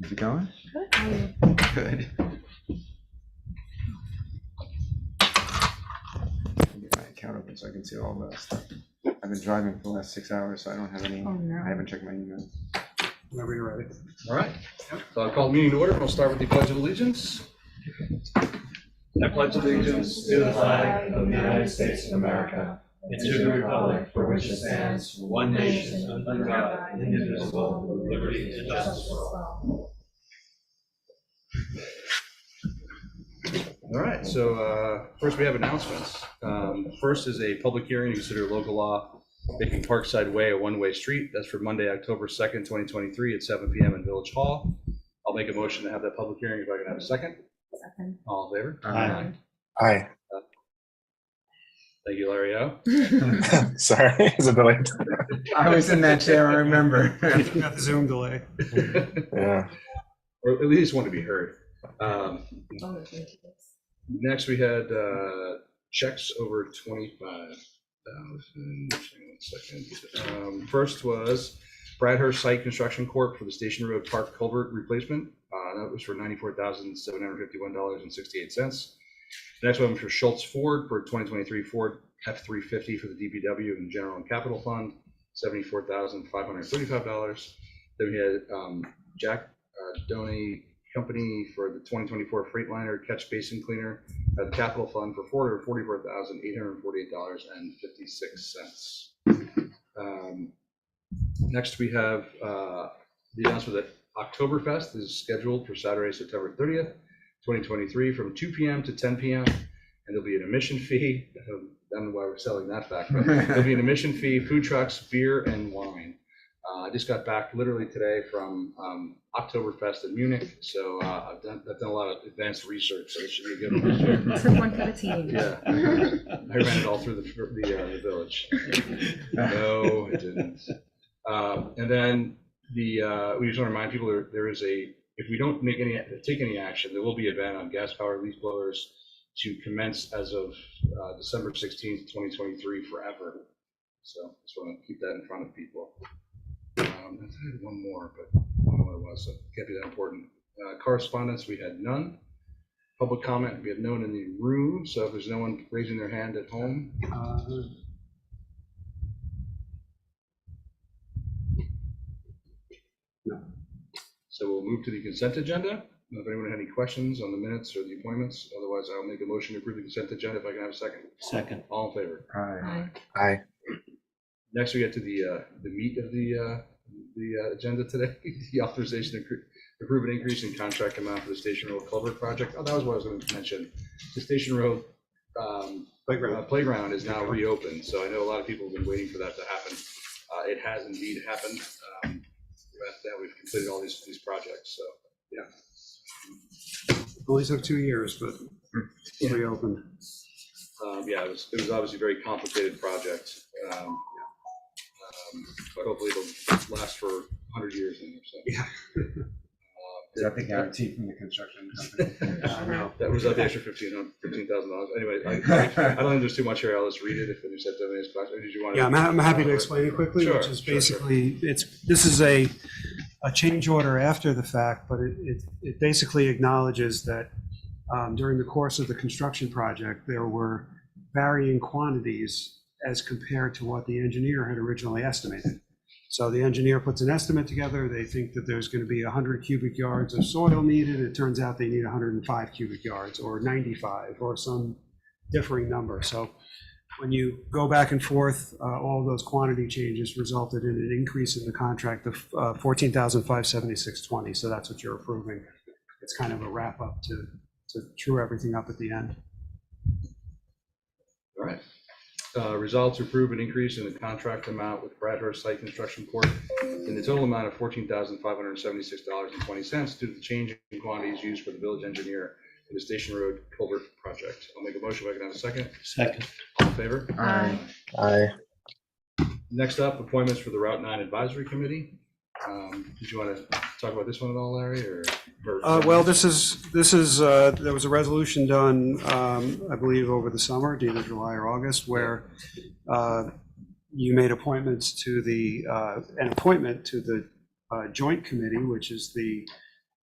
Is it going? Good. Get my account open so I can see all the stuff. I've been driving for the last 6 hours, so I don't have any. Oh, no. I haven't checked my email. Whenever you're ready. All right, so I'll call the meeting to order. We'll start with the Pledge of Allegiance. I pledge allegiance to the flag of the United States of America and to the republic for which it stands, one nation, under God, indivisible, with liberty and justice for all. All right, so first we have announcements. First is a public hearing to consider local law making Parkside Way a one-way street. That's for Monday, October 2nd, 2023 at 7 p.m. in Village Hall. I'll make a motion to have that public hearing if I can have a second. Second. All in favor? Aye. Aye. Thank you, Larry O. Sorry, is it delayed? I was in that chair, I remember. Got the Zoom delay. Yeah. Or at least want to be heard. Next, we had checks over 25,000. Hang on a second. First was Bradhurst Site Construction Corp. for the Station Road Park Culvert replacement. That was for $94,751.68. Next one was for Schultz Ford for 2023 Ford F-350 for the DPW and General and Capital Fund, $74,535. Then we had Jack Doney Company for the 2024 Freightliner Catch Basin Cleaner at the Capital Fund for $444,848.56. Next, we have the announcement that Oktoberfest is scheduled for Saturday, September 30th, 2023 from 2 p.m. to 10 p.m. And there'll be an admission fee. I don't know why we're selling that fact, but there'll be an admission fee, food trucks, beer, and wine. I just got back literally today from Oktoberfest in Munich, so I've done a lot of advanced research, so it should be a good one. Took one for the team. Yeah, I ran it all through the village. No, it didn't. And then we just want to remind people there is if we don't take any action, there will be a ban on gas powered leaf blowers to commence as of December 16th, 2023 forever. So just want to keep that in front of people. I had one more, but I don't know what it was, so it can't be that important. Correspondence, we had none. Public comment, we had none in the room, so if there's no one raising their hand at home. No. So we'll move to the consent agenda. If anyone had any questions on the minutes or the appointments, otherwise I'll make a motion to approve the consent agenda if I can have a second. Second. All in favor? Aye. Aye. Next, we get to the meat of the agenda today, the authorization to approve an increase in contract amount for the Station Road Culvert project. Oh, that was what I was going to mention. The Station Road playground is now reopened, so I know a lot of people have been waiting for that to happen. It has indeed happened. That we've completed all these projects, so yeah. Only took 2 years, but Yeah. reopened. Yeah, it was obviously a very complicated project, but hopefully it'll last for 100 years. So. Yeah. Is that the guarantee from the construction company? No. That was the extra $15,000. Anyway, I don't think there's too much here. I'll just read it if you said any questions. Did you want to? Yeah, I'm happy to explain it quickly, Sure, which is sure. basically, this is a change order after the fact, but it basically acknowledges that during the course of the construction project, there were varying quantities as compared to what the engineer had originally estimated. So the engineer puts an estimate together. They think that there's going to be 100 cubic yards of soil needed. It turns out they need 105 cubic yards or 95 or some differing number. So when you go back and forth, all those quantity changes resulted in an increase in the contract of $14,576.20. So that's what you're approving. It's kind of a wrap up to true everything up at the end. All right. Resolved to approve an increase in the contract amount with Bradhurst Site Construction Corp. in the total amount of $14,576.20 due to the change in quantities used for the village engineer for the Station Road Culvert project. I'll make a motion if I can have a second. Second. All in favor? Aye. Aye. Next up, appointments for the Route 9 Advisory Committee. Did you want to talk about this one at all, Larry? Well, this is there was a resolution done, I believe, over the summer, either July or August, where you made appointments to an appointment to the joint committee, which is the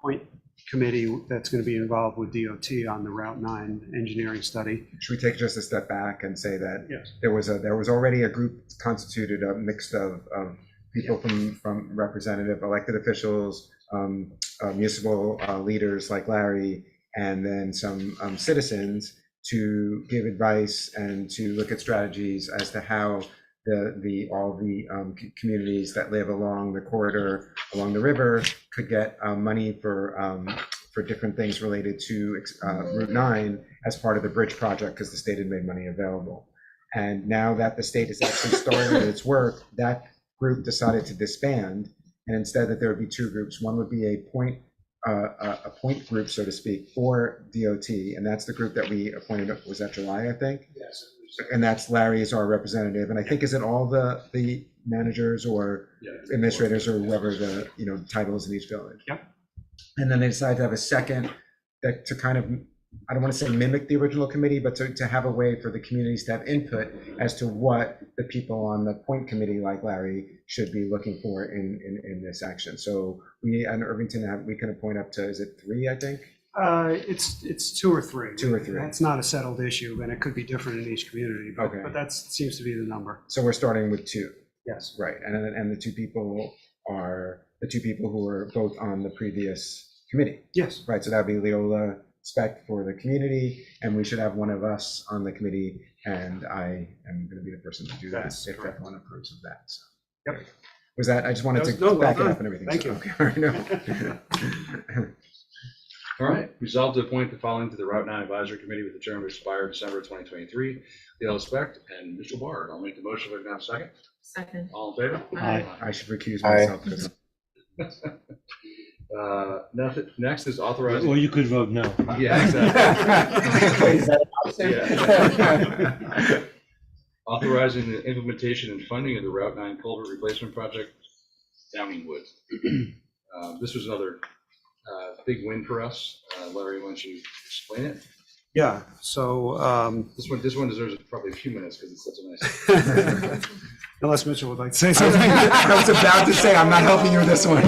point committee that's going to be involved with DOT on the Route 9 engineering study. Should we take just a step back and say that Yes. there was already a group constituted, a mix of people from representative elected officials, municipal leaders like Larry, and then some citizens to give advice and to look at strategies as to how all the communities that live along the corridor, along the river, could get money for different things related to Route 9 as part of the bridge project, because the state had made money available. And now that the state has actually started its work, that group decided to disband, and instead that there would be two groups. One would be a point group, so to speak, for DOT, and that's the group that we appointed. Was that July, I think? Yes. And that's Larry as our representative. And I think, is it all the managers or administrators or whoever the title is in each village? Yep. And then they decided to have a second that to kind of, I don't want to say mimic the original committee, but to have a way for the communities to have input as to what the people on the point committee like Larry should be looking for in this action. So we in Irvington we can appoint up to, is it 3, I think? It's 2 or 3. 2 or 3. That's not a settled issue, and it could be different in each community, but, Okay. but that seems to be the number. So we're starting with 2. Yes. Right, and the 2 people are the 2 people who were both on the previous committee. Yes. Right, so that'd be Leola Speck for the community, and we should have one of us on the committee, and I am going to be the person to do that That's if correct. everyone approves of that. So. Yep. Was that? I just wanted to No, well back it done. up and everything. Thank so, you. Okay, all right, no. All right, resolved to appoint the following to the Route 9 Advisory Committee with the term to expire December 2023. Leola Speck and Mitchell Bard. I'll make the motion. If I can have a second. Second. All in favor? Aye. I should recuse myself. Next is authorizing. Or you could vote no. Yeah, exactly. Is that an option? Authorizing the implementation and funding of the Route 9 culvert replacement project, Downing Woods. This was another big win for us. Larry, why don't you explain it? Yeah, so This one deserves probably a few minutes because it's such a nice. unless Mitchell would like to say something. I was about to say, I'm not helping you with this one.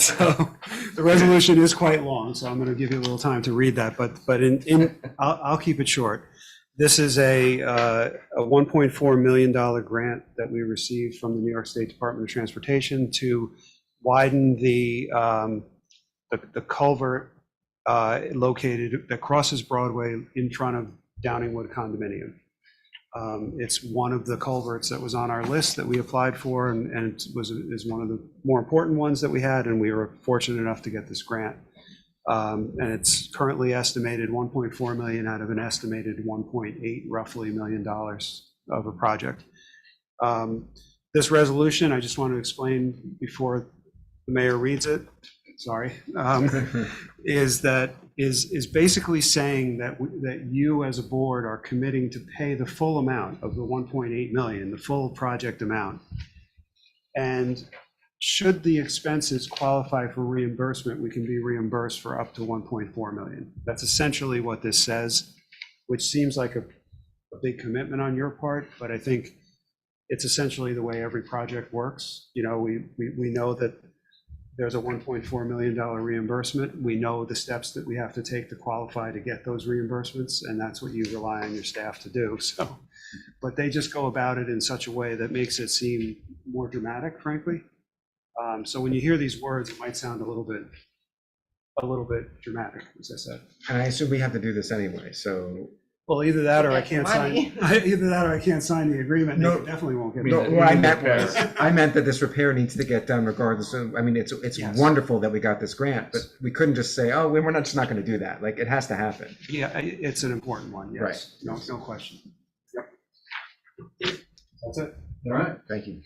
So the resolution is quite long, so I'm going to give you a little time to read that, but I'll keep it short. This is a $1.4 million grant that we received from the New York State Department of Transportation to widen the culvert located that crosses Broadway in front of Downingwood Condominium. It's one of the culverts that was on our list that we applied for, and is one of the more important ones that we had, and we were fortunate enough to get this grant. And it's currently estimated 1.4 million out of an estimated 1.8 roughly $1 million of a project. This resolution, I just want to explain before the mayor reads it, sorry, is basically saying that you as a board are committing to pay the full amount of the 1.8 million, the full project amount. And should the expenses qualify for reimbursement, we can be reimbursed for up to 1.4 million. That's essentially what this says, which seems like a big commitment on your part, but I think it's essentially the way every project works. You know, we know that there's a $1.4 million reimbursement. We know the steps that we have to take to qualify to get those reimbursements, and that's what you rely on your staff to do. So, but they just go about it in such a way that makes it seem more dramatic, frankly. So when you hear these words, it might sound a little bit dramatic, as I said. And I assume we have to do this anyway, so. Well, either that or I Get can't money. sign, either that or I can't sign the agreement. No. They definitely won't get No, it. What I meant was, I meant that this repair needs to get done regardless of, I mean, it's Yes. wonderful that we got this grant, but we couldn't just say, oh, we're just not going to do that. Like, it has to happen. Yeah, it's an important one, yes. Right. No question. Yep. That's it. All right. Thank you.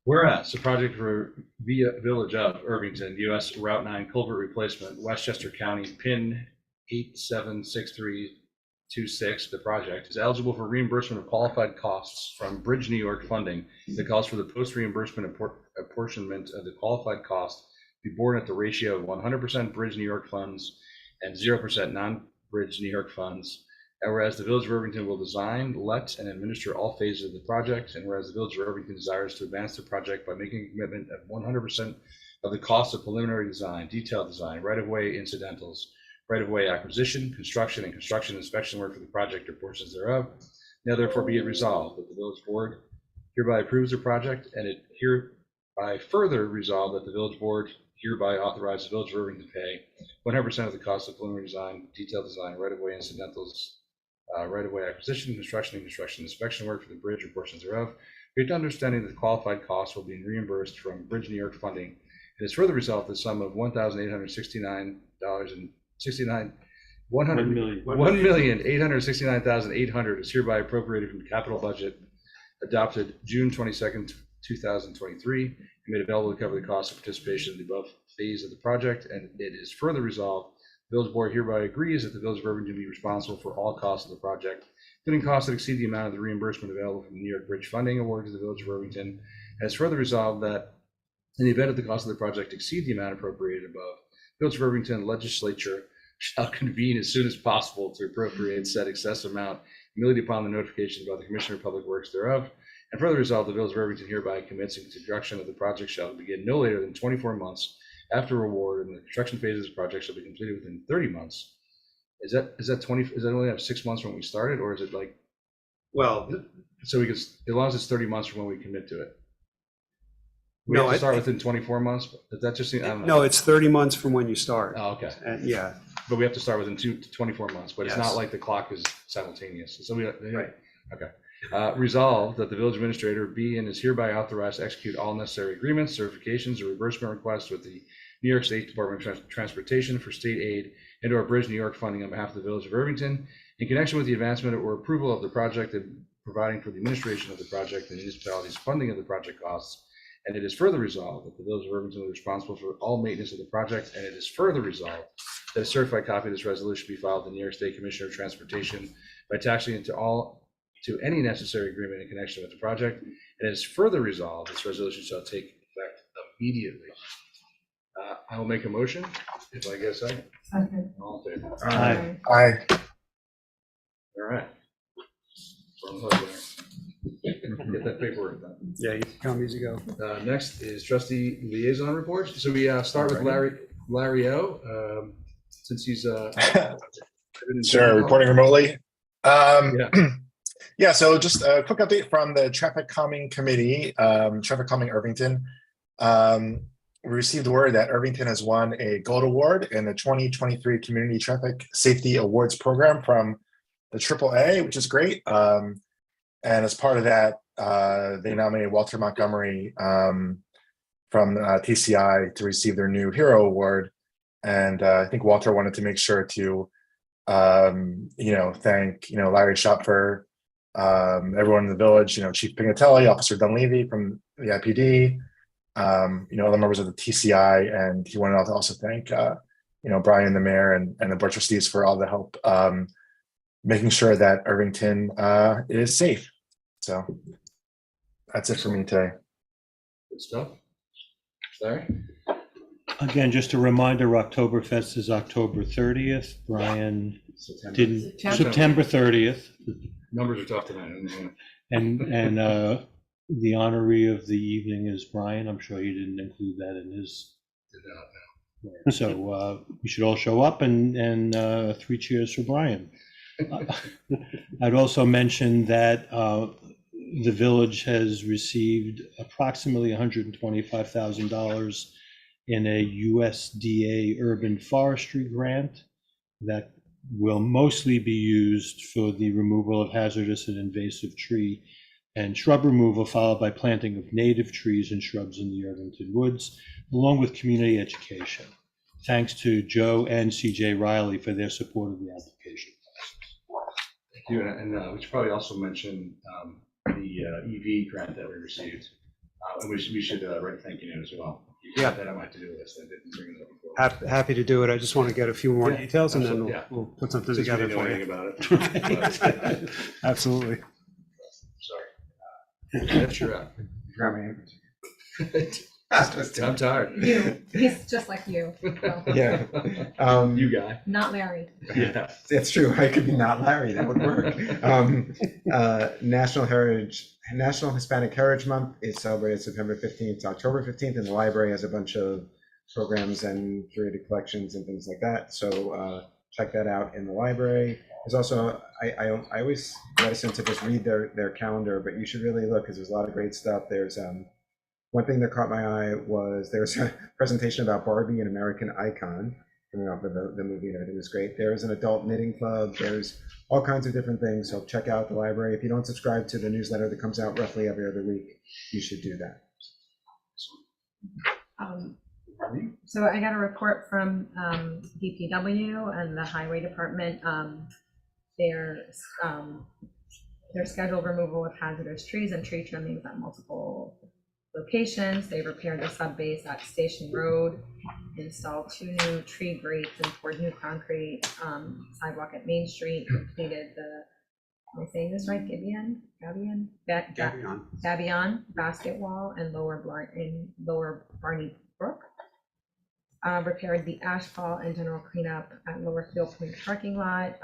Whereas the project for Village of Irvington, US Route 9 culvert replacement, Westchester County, PIN 876326, the project is eligible for reimbursement of qualified costs from Bridge New York funding. The cost for the post-reimbursement apportionment of the qualified cost be borne at the ratio of 100% Bridge New York funds and 0% non-Bridge New York funds. And whereas the Village of Irvington will design, let, and administer all phases of the project, and whereas the Village of Irvington desires to advance the project by making a commitment of 100% of the cost of preliminary design, detailed design, right-of-way incidentals, right-of-way acquisition, construction, and construction inspection work for the project or portions thereof. Now therefore be it resolved that the Village Board hereby approves the project, and it hereby further resolved that the Village Board hereby authorizes the Village of Irvington to pay 100% of the cost of preliminary design, detailed design, right-of-way incidentals, right-of-way acquisition, construction, and construction inspection work for the bridge or portions thereof, with the understanding that the qualified costs will be reimbursed from Bridge New York funding. It is further resolved that the sum of $1,869,800 is hereby appropriated from the capital budget adopted June 22nd, 2023, and made available to cover the cost of participation in the above phase of the project. And it is further resolved, the Village Board hereby agrees that the Village of Irvington be responsible for all costs of the project, including costs that exceed the amount of the reimbursement available from the New York Bridge funding award to the Village of Irvington. And it's further resolved that in the event of the cost of the project exceed the amount appropriated above, the Village of Irvington legislature shall convene as soon as possible to appropriate said excess amount immediately upon the notification by the Commissioner of Public Works thereof. And further resolved, the Village of Irvington hereby commits construction of the project shall begin no later than 24 months after award, and the construction phase of the project shall be completed within 30 months. Is that only have 6 months from when we started, or is it like, Well, so we can, as long as it's 30 months from when we commit to it? We No, have to I start think- within 24 months, but that just seems, I don't know. no, it's 30 months from when you start. Oh, okay. And yeah, But we have to start within 24 months, but it's Yes. not like the clock is simultaneous. So we, Right. okay. Resolved that the village administrator be and is hereby authorized to execute all necessary agreements, certifications, or reimbursement requests with the New York State Department of Transportation for state aid and or Bridge New York funding on behalf of the Village of Irvington in connection with the advancement or approval of the project and providing for the administration of the project and the municipality's funding of the project costs. And it is further resolved that the Village of Irvington is responsible for all maintenance of the project. And it is further resolved that a certified copy of this resolution be filed with the New York State Commissioner of Transportation by attaching it to any necessary agreement in connection with the project. And it is further resolved this resolution shall take effect immediately. I will make a motion if I get a second. Second. All in favor? Aye. Aye. All right. We're on the hook there. Get that paperwork done. yeah, you come easy go. Next is trustee liaison reports. So we start with Larry O. Since he's Sure, reporting remotely. Yeah. Yeah, so just a quick update from the Traffic Calming Committee, Traffic Calming Irvington. We received word that Irvington has won a gold award in the 2023 Community Traffic Safety Awards program from the AAA, which is great. And as part of that, they nominated Walter Montgomery from TCI to receive their new Hero Award. And I think Walter wanted to make sure to, thank, Larry Schopfer, everyone in the village, Chief Pignatelli, Officer Dunleavy from the IPD, other members of the TCI, and he wanted to also thank, Brian, the mayor, and the board trustees for all the help making sure that Irvington is safe. So that's it for me today. Good stuff. Larry? Again, just a reminder, Oktoberfest is October 30th. Brian didn't, September 30th. Numbers are tough tonight. And the honoree of the evening is Brian. I'm sure he didn't include that in his. So we should all show up and 3 cheers for Brian. I'd also mention that the village has received approximately $125,000 in a USDA urban forestry grant that will mostly be used for the removal of hazardous and invasive tree and shrub removal, followed by planting of native trees and shrubs in the Irvington woods, along with community education. Thanks to Joe and CJ Riley for their support of the application. Thank you. And we should probably also mention the EV grant that we received. And we should write a thank you note as well. Yeah. That on my to-do list. I didn't bring it up before. Happy to do it. I just want to get a few more Yeah, details and then absolutely, yeah. we'll put something Since we together didn't know for anything you. about it. Absolutely. Sorry. That's your Forgot my handkerchief. I'm tired. You, he's just like you. Well, Yeah. You guy. not Larry. Yeah. It's true. I could be not Larry. That would work. National Hispanic Heritage Month is celebrated September 15th to October 15th, and the library has a bunch of programs and curated collections and things like that. So check that out in the library. There's also, I always reticent to just read their calendar, but you should really look because there's a lot of great stuff. There's one thing that caught my eye was there's a presentation about Barbie, an American icon, coming off of the movie, and everything was great. There's an adult knitting club. There's all kinds of different things. So check out the library. If you don't subscribe to the newsletter that comes out roughly every other week, you should do that. So I got a report from DPW and the Highway Department. Their scheduled removal of hazardous trees and tree trimmings at multiple locations. They repaired the sub base at Station Road, installed 2 new tree grates, and poured new concrete sidewalk at Main Street. Completed the, am I saying this right? Gabion basket wall and Lower Barney Brook. Repaired the asphalt and general cleanup at Lower Field Point parking lot.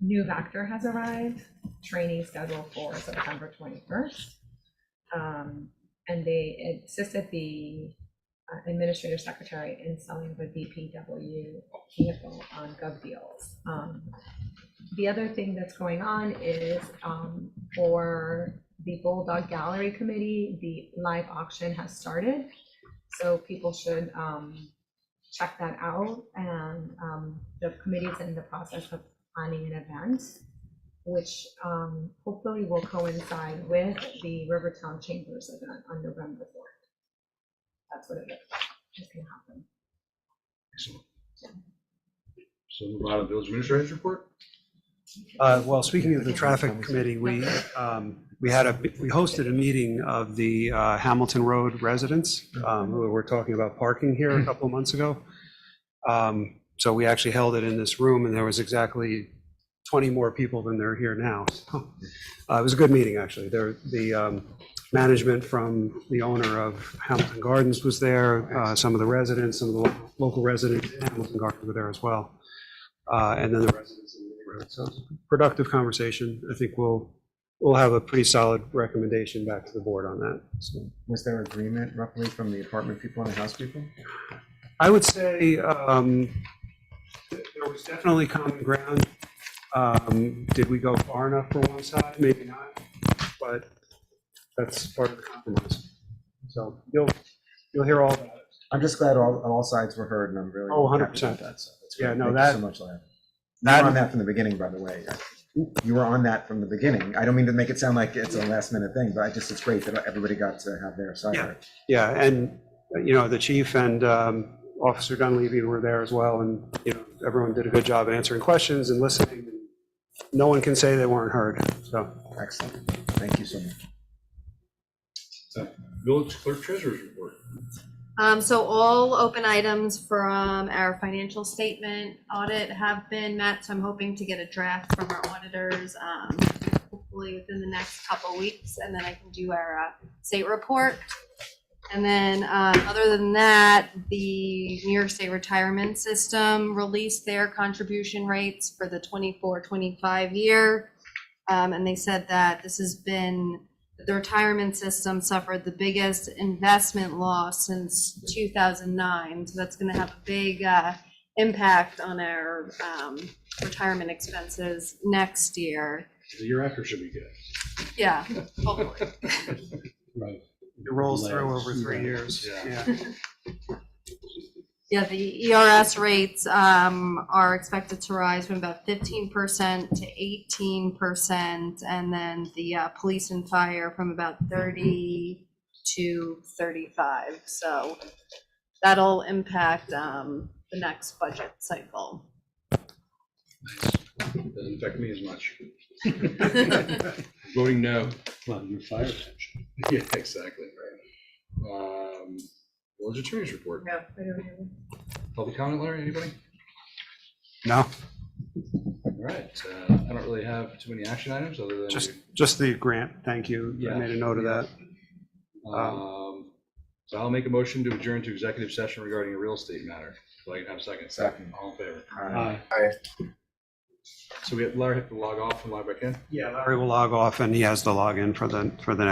New Vector has arrived, training scheduled for September 21st. And they assisted the administrative secretary in selling the DPW vehicle on GovDeals. The other thing that's going on is for the Bulldog Gallery Committee, the live auction has started. So people should check that out. And the committee is in the process of planning an event, which hopefully will coincide with the Rivertown Chambers event on November 4th. That's what it looks like. It's going to happen. Excellent. So move on to the village administrator's report. Well, speaking of the traffic committee, we hosted a meeting of the Hamilton Road residents who were talking about parking here a couple of months ago. So we actually held it in this room, and there was exactly 20 more people than there are here now. So, it was a good meeting, actually. The management from the owner of Hamilton Gardens was there. Some of the residents, some of the local residents in Hamilton Gardens were there as well. And then the residents in the neighborhood. So it was a productive conversation. I think we'll have a pretty solid recommendation back to the board on that. So, Was there agreement roughly from the apartment people and the house people? I would say there was definitely common ground. Did we go far enough for one side? Maybe not, but that's part of the compromise. So you'll hear all about it. I'm just glad all sides were heard, and I'm really Oh, 100%. happy about that. So that's Yeah, great. no, Thank that- you so much, Larry. You were on that from the beginning, by the way. You were on that from the beginning. I don't mean to make it sound like it's a last minute thing, but it's great that everybody got to have their side. Yeah. heard. Yeah, and the chief and Officer Dunleavy were there as well, and everyone did a good job answering questions and listening. No one can say they weren't heard. So Excellent. Thank you so much. Village clerk treasurer's report. So all open items from our financial statement audit have been met, so I'm hoping to get a draft from our auditors, hopefully within the next couple weeks, and then I can do our state report. And then other than that, the New York State Retirement System released their contribution rates for the 24-25 year. And they said that the retirement system suffered the biggest investment loss since 2009. So that's going to have a big impact on our retirement expenses next year. The year after should be good. Yeah, hopefully. Right. it rolls through over 3 years. Yeah. Yeah, the ERS rates are expected to rise from about 15% to 18%, and then the police and fire from about 30 to 35. So that'll impact the next budget cycle. Doesn't affect me as much. Voting no. Well, your fire pension. Yeah, exactly. Village attorney's report. No, I don't have it. Public comment, Larry, anybody? No, All right, I don't really have too many action items other than. just the grant. Thank you. I made a note of that. So I'll make a motion to adjourn to executive session regarding a real estate matter. Do I have a second? Second. All in favor? Aye. So Larry have to log off and log back in? Yeah, Larry will log off and he has the login for the